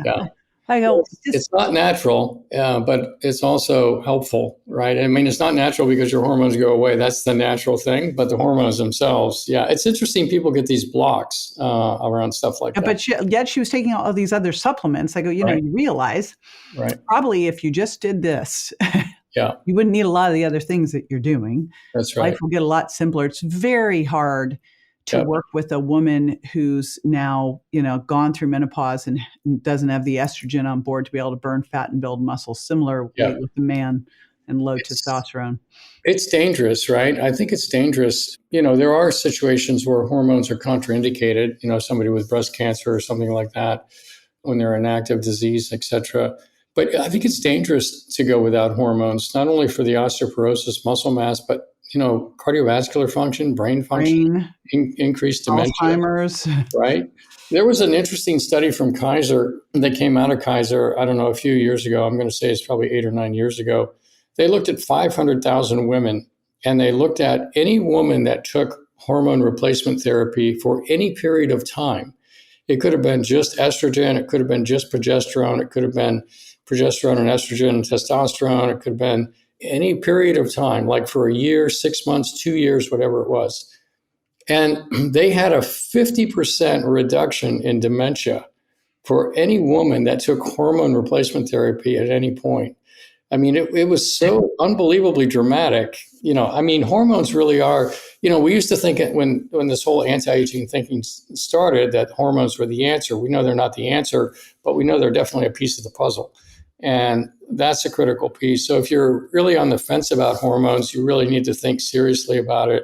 Yeah. I go, it's not natural, but it's also helpful, right? I mean, it's not natural because your hormones go away. That's the natural thing. But the hormones themselves, it's interesting. People get these blocks around stuff like that. But yet she was taking all of these other supplements. I go, you realize probably if you just did this, you wouldn't need a lot of the other things that you're doing. That's right. Life will get a lot simpler. It's very hard to work with a woman who's now, gone through menopause and doesn't have the estrogen on board to be able to burn fat and build muscle, similar with the man and low testosterone. It's dangerous, right? I think it's dangerous. There are situations where hormones are contraindicated, somebody with breast cancer or something like that, when they're in active disease, et cetera. But I think it's dangerous to go without hormones, not only for the osteoporosis, muscle mass, but cardiovascular function, brain function, increased dementia, Alzheimer's. right? There was an interesting study from Kaiser that came out of Kaiser, I don't know, a few years ago. I'm going to say it's probably 8 or 9 years ago. They looked at 500,000 women, and they looked at any woman that took hormone replacement therapy for any period of time. It could have been just estrogen. It could have been just progesterone. It could have been progesterone and estrogen and testosterone. It could have been any period of time, like for a year, 6 months, 2 years, whatever it was. And they had a 50% reduction in dementia for any woman that took hormone replacement therapy at any point. I mean, it was so unbelievably dramatic. Hormones really are, we used to think when this whole anti-aging thinking started that hormones were the answer. We know they're not the answer, but we know they're definitely a piece of the puzzle. And that's a critical piece. So if you're really on the fence about hormones, you really need to think seriously about it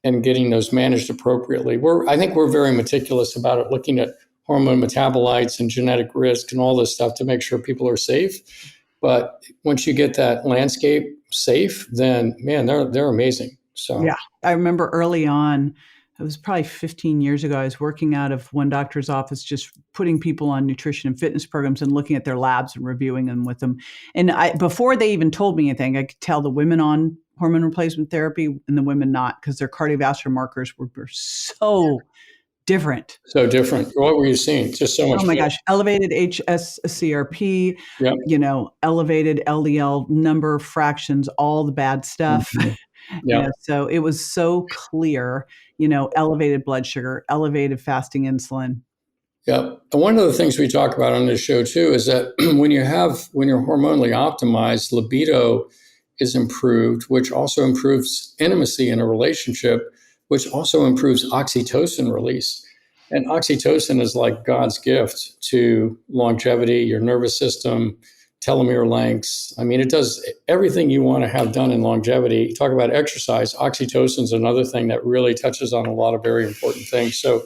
and getting those managed appropriately. I think we're very meticulous about it, looking at hormone metabolites and genetic risk and all this stuff to make sure people are safe. But once you get that landscape safe, then man, they're amazing. So yeah, I remember early on, it was probably 15 years ago, I was working out of one doctor's office, just putting people on nutrition and fitness programs and looking at their labs and reviewing them with them. And before they even told me anything, I could tell the women on hormone replacement therapy and the women not, because their cardiovascular markers were so different. So different. What were you seeing? Just so much. Oh my gosh. Elevated HSCRP, yep. Elevated LDL number, fractions, all the bad stuff. Mm-hmm. Yeah. So it was so clear, elevated blood sugar, elevated fasting insulin. Yeah. And one of the things we talk about on this show too is that when you're hormonally optimized, libido is improved, which also improves intimacy in a relationship, which also improves oxytocin release. And oxytocin is like God's gift to longevity, your nervous system, telomere lengths. I mean, it does everything you want to have done in longevity. Talk about exercise. Oxytocin is another thing that really touches on a lot of very important things. So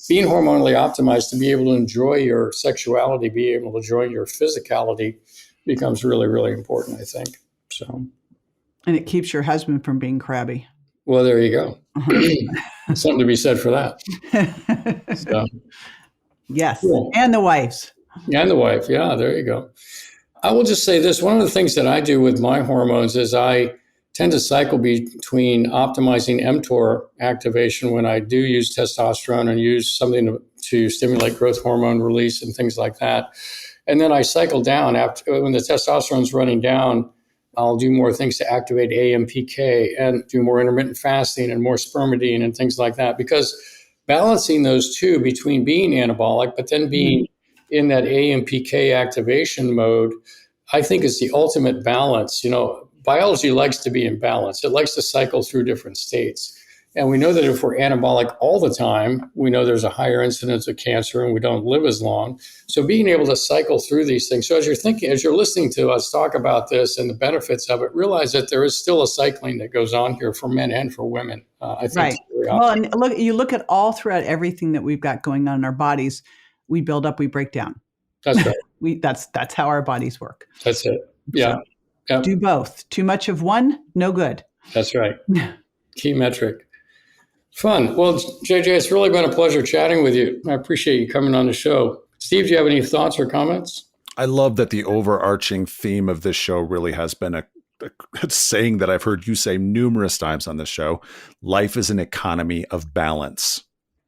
being hormonally optimized to be able to enjoy your sexuality, be able to enjoy your physicality becomes really, really important, I think. So, and it keeps your husband from being crabby. Well, there you go. Something to be said for that. So, yes. Cool. And the wives. And the wife. Yeah, there you go. I will just say this. One of the things that I do with my hormones is I tend to cycle between optimizing mTOR activation when I do use testosterone and use something to stimulate growth hormone release and things like that. And then I cycle down after when the testosterone's running down. I'll do more things to activate AMPK and do more intermittent fasting and more spermidine and things like that, because balancing those two between being anabolic, but then being in that AMPK activation mode, I think is the ultimate balance. Biology likes to be in balance. It likes to cycle through different states. And we know that if we're anabolic all the time, we know there's a higher incidence of cancer and we don't live as long. So being able to cycle through these things. So as you're listening to us talk about this and the benefits of it, realize that there is still a cycling that goes on here for men and for women. I think. Right. Well, and you look at all throughout everything that we've got going on in our bodies, we build up, we break down. That's right. That's how our bodies work. That's it. Yeah. So, yep. Do both. Too much of one, no good. That's right. Key metric. Fun. Well, JJ, it's really been a pleasure chatting with you. I appreciate you coming on the show. Steve, do you have any thoughts or comments? I love that the overarching theme of this show really has been a saying that I've heard you say numerous times on this show. Life is an economy of balance.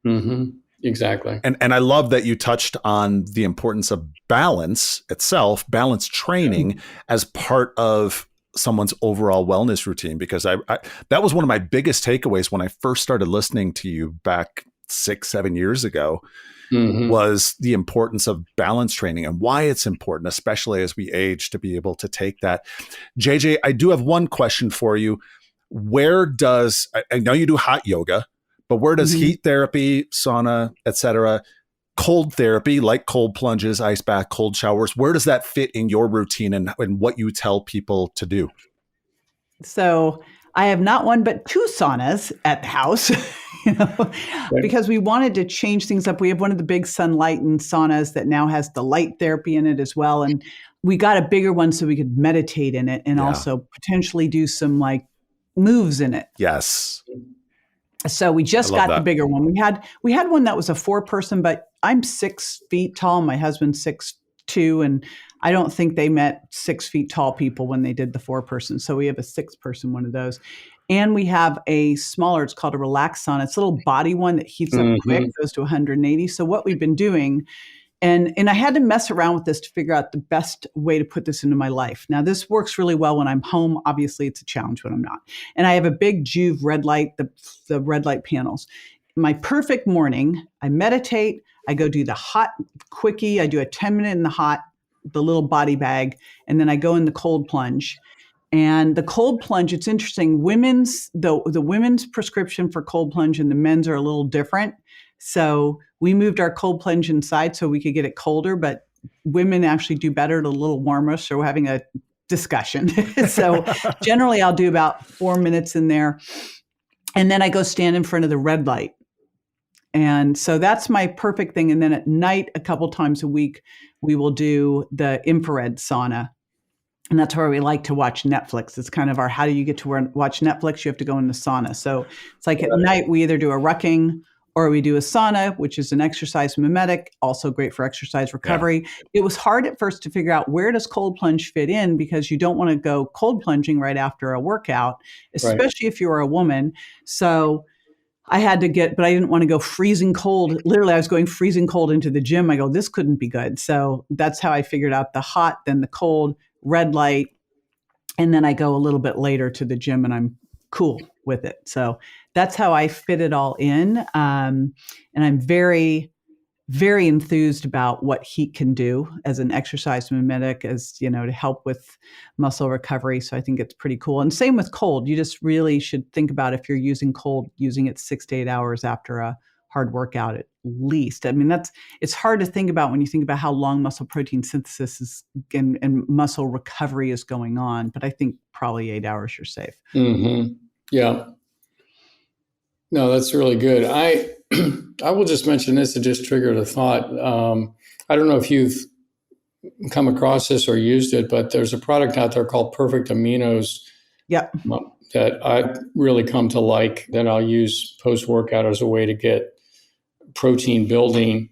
Mm-hmm. Exactly. And I love that you touched on the importance of balance itself, balance training as part of someone's overall wellness routine, because I that was one of my biggest takeaways when I first started listening to you back 6-7 years ago, was the importance of balance training and why it's important, especially as we age, to be able to take that. JJ, I do have one question for you. I know you do hot yoga, but where does heat therapy, sauna, etc., cold therapy like cold plunges, ice bath, cold showers, where does that fit in your routine and what you tell people to do? So I have not one, but 2 saunas at the house, because we wanted to change things up. We have one of the big sunlightened saunas that now has the light therapy in it as well. And we got a bigger one so we could meditate in it and also potentially do some like moves in it. Yes. So we just got the bigger one. We had one that was a 4-person, but I'm 6 feet tall. My husband's 6'2", and I don't think they met 6 feet tall people when they did the 4-person. So we have a 6-person one of those. And we have a smaller, it's called a relax sauna. It's a little body one that heats up quick, goes to 180. So what we've been doing, and I had to mess around with this to figure out the best way to put this into my life. Now, this works really well when I'm home. Obviously, it's a challenge when I'm not. And I have a big Juve red light, the red light panels. My perfect morning, I meditate, I go do the hot quickie, I do a 10-minute in the hot, the little body bag, and then I go in the cold plunge. And the cold plunge, it's interesting. The women's prescription for cold plunge and the men's are a little different. So we moved our cold plunge inside so we could get it colder, but women actually do better at a little warmer. So we're having a discussion. So generally I'll do about 4 minutes in there. And then I go stand in front of the red light. And so that's my perfect thing. And then at night, a couple times a week, we will do the infrared sauna. And that's where we like to watch Netflix. It's kind of our, how do you get to watch Netflix? You have to go in the sauna. So it's like at night, we either do a rucking or we do a sauna, which is an exercise mimetic, also great for exercise recovery. Yeah. It was hard at first to figure out where does cold plunge fit in, because you don't want to go cold plunging right after a workout, especially if you're a woman. So I had to but I didn't want to go freezing cold. Literally, I was going freezing cold into the gym. I go, this couldn't be good. So that's how I figured out the hot, then the cold, red light. And then I go a little bit later to the gym and I'm cool with it. So that's how I fit it all in. And I'm very, very enthused about what heat can do as an exercise mimetic, as you know, to help with muscle recovery. So I think it's pretty cool. And same with cold. You just really should think about, if you're using cold, using it 6 to 8 hours after a hard workout at least. I mean, it's hard to think about when you think about how long muscle protein synthesis is and muscle recovery is going on. But I think probably 8 hours you're safe. Mm-hmm. Yeah. No, that's really good. I will just mention this to just trigger a thought. I don't know if you've come across this or used it, but there's a product out there called Perfect Aminos. Yep. That I really come to like, that I'll use post-workout as a way to get protein building.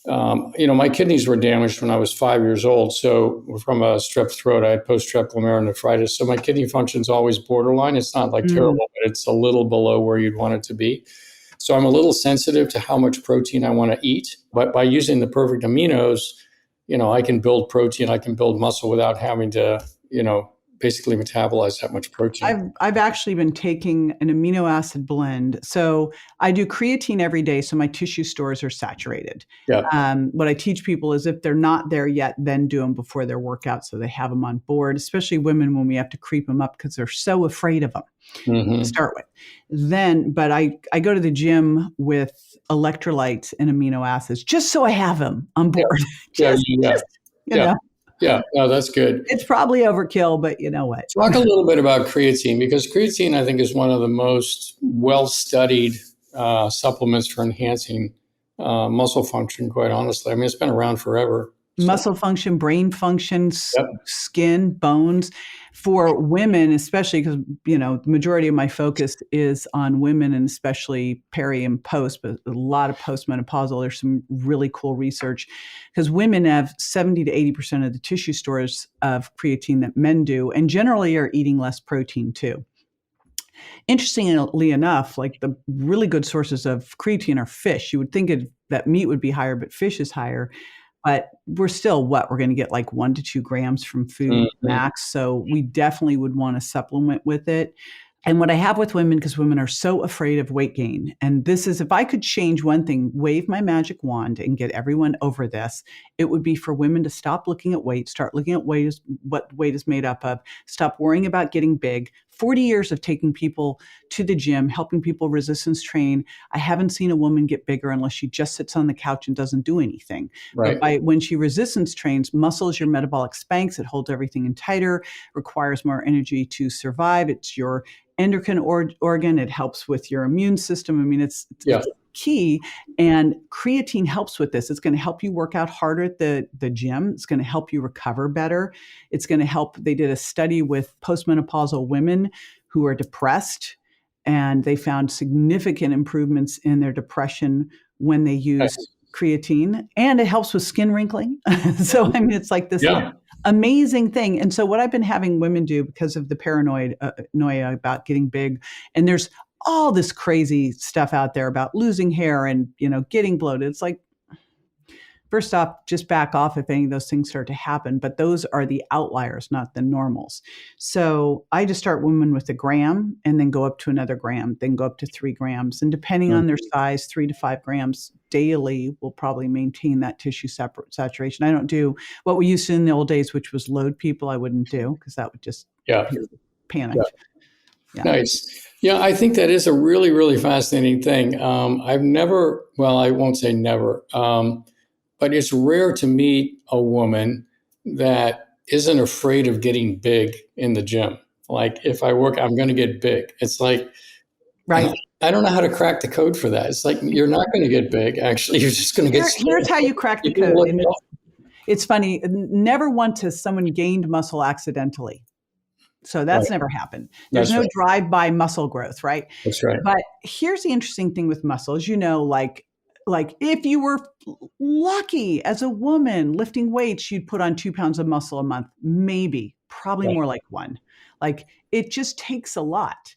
My kidneys were damaged when I was 5 years old. So from a strep throat, I had post-strep glomerulonephritis. So my kidney function's always borderline. It's not like terrible, but it's a little below where you'd want it to be. So I'm a little sensitive to how much protein I want to eat. But by using the Perfect Aminos, I can build protein, I can build muscle without having to, basically metabolize that much protein. I've actually been taking an amino acid blend. So I do creatine every day, so my tissue stores are saturated. Yeah. What I teach people is, if they're not there yet, then do them before their workout so they have them on board, especially women when we have to creep them up because they're so afraid of them to start with. But I go to the gym with electrolytes and amino acids just so I have them on board. Yeah, no, that's good. It's probably overkill, but you know what? Talk a little bit about creatine, because creatine, I think, is one of the most well-studied supplements for enhancing muscle function, quite honestly. I mean, it's been around forever. Muscle function, brain function, skin, bones. For women, especially because, the majority of my focus is on women, and especially peri and post, but a lot of postmenopausal. There's some really cool research, because women have 70 to 80% of the tissue stores of creatine that men do, and generally are eating less protein too. Interestingly enough, like the really good sources of creatine are fish. You would think that meat would be higher, but fish is higher. But we're still we're going to get like 1 to 2 grams from food max. So we definitely would want to supplement with it. And what I have with women, because women are so afraid of weight gain, and this is, if I could change one thing, wave my magic wand and get everyone over this, it would be for women to stop looking at weight, start looking at what weight is made up of, stop worrying about getting big. 40 years of taking people to the gym, helping people resistance train. I haven't seen a woman get bigger unless she just sits on the couch and doesn't do anything. Right. But when she resistance trains, muscle is your metabolic spanx. It holds everything in tighter, requires more energy to survive. It's your endocrine organ. It helps with your immune system. I mean, it's key. And creatine helps with this. It's going to help you work out harder at the gym. It's going to help you recover better. It's going to help. They did a study with postmenopausal women who are depressed, and they found significant improvements in their depression when they use creatine, and it helps with skin wrinkling. So, I mean, it's like this amazing thing. And so what I've been having women do, because of the paranoia about getting big, and there's all this crazy stuff out there about losing hair and, getting bloated. It's like, first off, just back off if any of those things start to happen. But those are the outliers, not the normals. So I just start women with a gram and then go up to another gram, then go up to 3 grams. And depending on their size, 3 to 5 grams daily will probably maintain that tissue saturation. I don't do what we used to in the old days, which was load people. I wouldn't do, because that would just panic. Yeah. Nice. Yeah, I think that is a really, really fascinating thing. I've never, well, I won't say never, but it's rare to meet a woman that isn't afraid of getting big in the gym. Like, if I work, I'm going to get big. It's like, right. I don't know how to crack the code for that. It's like, you're not going to get big. Actually, you're just going to get. Here's how you crack the code. And it's funny. Never once has someone gained muscle accidentally. So that's never happened. There's no drive-by muscle growth, right? That's right. But here's the interesting thing with muscle, as you know, like if you were lucky as a woman lifting weights, you'd put on 2 pounds of muscle a month, maybe, probably more like 1. Like, it just takes a lot.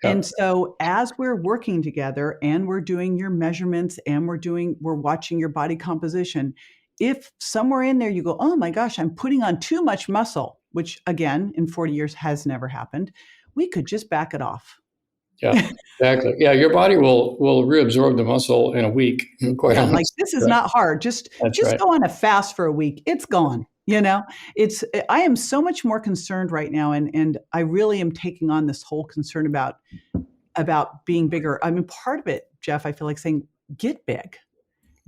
And so as we're working together and we're doing your measurements and we're watching your body composition, if somewhere in there you go, oh my gosh, I'm putting on too much muscle, which again, in 40 years has never happened, we could just back it off. Yeah, exactly. Yeah, your body will reabsorb the muscle in a week. Quite honestly. Like, this is not hard. Just go on a fast for a week. It's gone. I am so much more concerned right now, and I really am taking on this whole concern about being bigger. I mean, part of it, Jeff, I feel like saying, get big.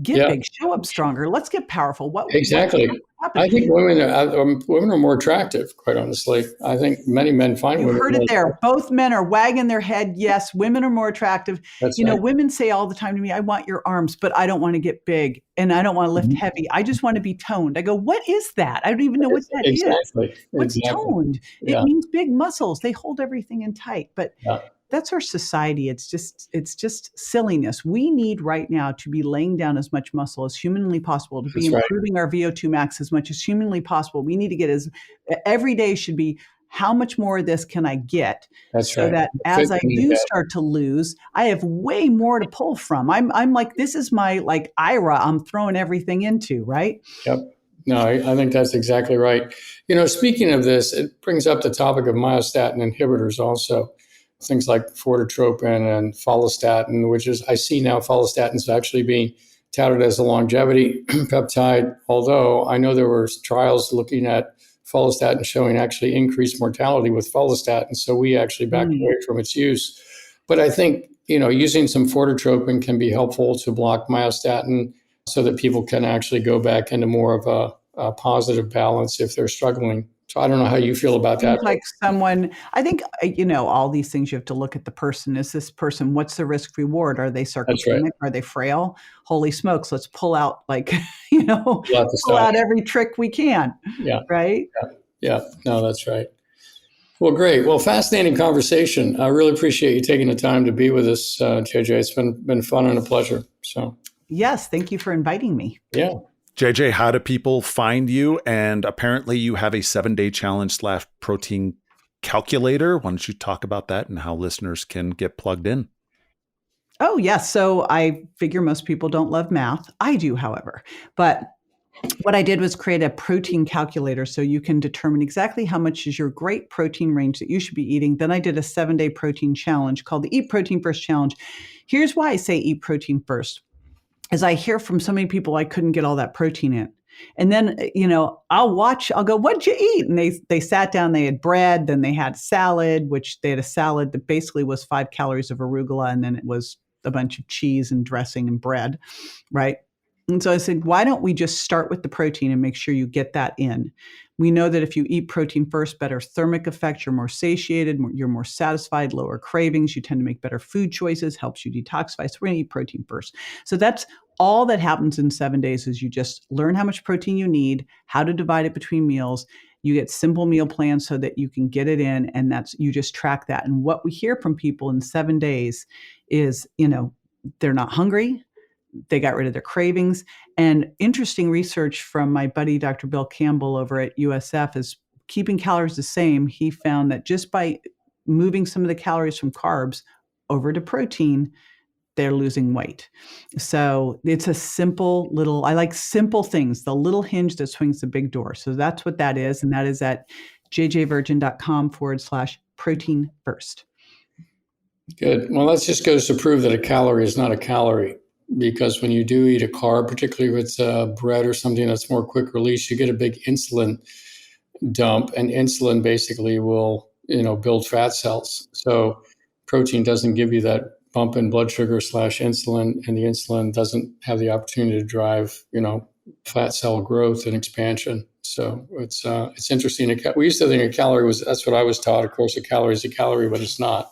Get big, show up stronger. Let's get powerful. Exactly. I think women are more attractive, quite honestly. I think many men find women. You heard it there. Both men are wagging their head. Yes, women are more attractive. That's right. Women say all the time to me, I want your arms, but I don't want to get big and I don't want to lift heavy. I just want to be toned. I go, what is that? I don't even know what that is. What's toned? It means big muscles. They hold everything in tight. But that's our society. It's just silliness. We need right now to be laying down as much muscle as humanly possible, to be improving our VO2 max as much as humanly possible. We need to get every day should be, how much more of this can I get? That as I do start to lose, I have way more to pull from. I'm like, this is my IRA I'm throwing everything into, right? Yep. No, I think that's exactly right. Speaking of this, it brings up the topic of myostatin inhibitors also. Things like fortotropin and follistatin, which is, I see now follistatin is actually being touted as a longevity peptide, although I know there were trials looking at follistatin showing actually increased mortality with follistatin, so we actually backed away from its use. But I think, using some fortotropin can be helpful to block myostatin so that people can actually go back into more of a positive balance if they're struggling. So I don't know how you feel about that. I think, all these things, you have to look at the person. Is this person, what's the risk reward? Are they sarcopenic? Right. Are they frail? Holy smokes, let's pull out pull out every trick we can. Yeah. Right? Yeah. No, that's right. Well, great. Well, fascinating conversation. I really appreciate you taking the time to be with us, JJ. It's been fun and a pleasure. So. Yes. Thank you for inviting me. Yeah. JJ, how do people find you? And apparently you have a 7-day challenge / protein calculator. Why don't you talk about that and how listeners can get plugged in? Oh, yes. So I figure most people don't love math. I do, however. But what I did was create a protein calculator so you can determine exactly how much is your great protein range that you should be eating. Then I did a 7-day protein challenge called the Eat Protein First Challenge. Here's why I say eat protein first. As I hear from so many people, I couldn't get all that protein in. And then, I'll go, what'd you eat? And they sat down, they had bread, then they had salad, which they had a salad that basically was 5 calories of arugula. And then it was a bunch of cheese and dressing and bread, right? And so I said, why don't we just start with the protein and make sure you get that in? We know that if you eat protein first, better thermic effect, you're more satiated, you're more satisfied, lower cravings, you tend to make better food choices, helps you detoxify. So we're going to eat protein first. So that's all that happens in 7 days is you just learn how much protein you need, how to divide it between meals. You get simple meal plans so that you can get it in, and you just track that. And what we hear from people in 7 days is, they're not hungry. They got rid of their cravings. And interesting research from my buddy, Dr. Bill Campbell over at USF, is keeping calories the same. He found that just by moving some of the calories from carbs over to protein, they're losing weight. So it's a simple little, I like simple things, the little hinge that swings the big door. So that's what that is. And that is at jjvirgin.com/protein first. Good. Well, that just goes to prove that a calorie is not a calorie, because when you do eat a carb, particularly if it's bread or something that's more quick release, you get a big insulin dump, and insulin basically will, build fat cells. So protein doesn't give you that bump in blood sugar / insulin, and the insulin doesn't have the opportunity to drive, fat cell growth and expansion. So it's interesting. We used to think a calorie that's what I was taught. Of course, a calorie is a calorie, but it's not.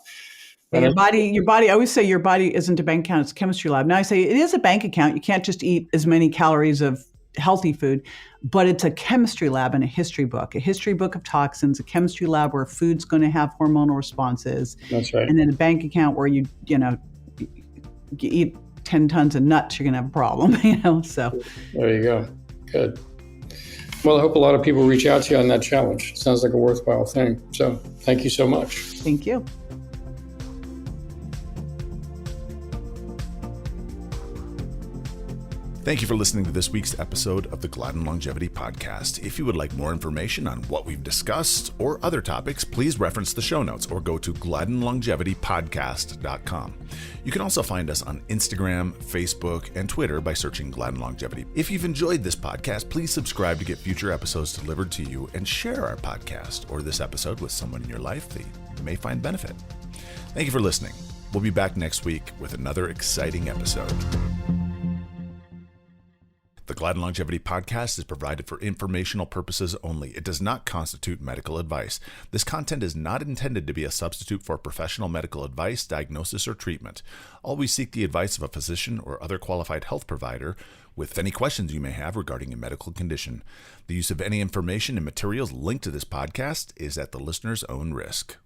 And your body, I always say your body isn't a bank account, it's a chemistry lab. Now I say it is a bank account. You can't just eat as many calories of healthy food, but it's a chemistry lab and a history book of toxins, a chemistry lab where food's going to have hormonal responses. That's right. And then a bank account where you eat 10 tons of nuts, you're going to have a problem, so. There you go. Good. Well, I hope a lot of people reach out to you on that challenge. It sounds like a worthwhile thing. So thank you so much. Thank you. Thank you for listening to this week's episode of the Gladden Longevity Podcast. If you would like more information on what we've discussed or other topics, please reference the show notes or go to GladdenLongevityPodcast.com. You can also find us on Instagram, Facebook, and Twitter by searching Gladden Longevity. If you've enjoyed this podcast, please subscribe to get future episodes delivered to you, and share our podcast or this episode with someone in your life that you may find benefit. Thank you for listening. We'll be back next week with another exciting episode. The Gladden Longevity Podcast is provided for informational purposes only. It does not constitute medical advice. This content is not intended to be a substitute for professional medical advice, diagnosis, or treatment. Always seek the advice of a physician or other qualified health provider with any questions you may have regarding a medical condition. The use of any information and materials linked to this podcast is at the listener's own risk.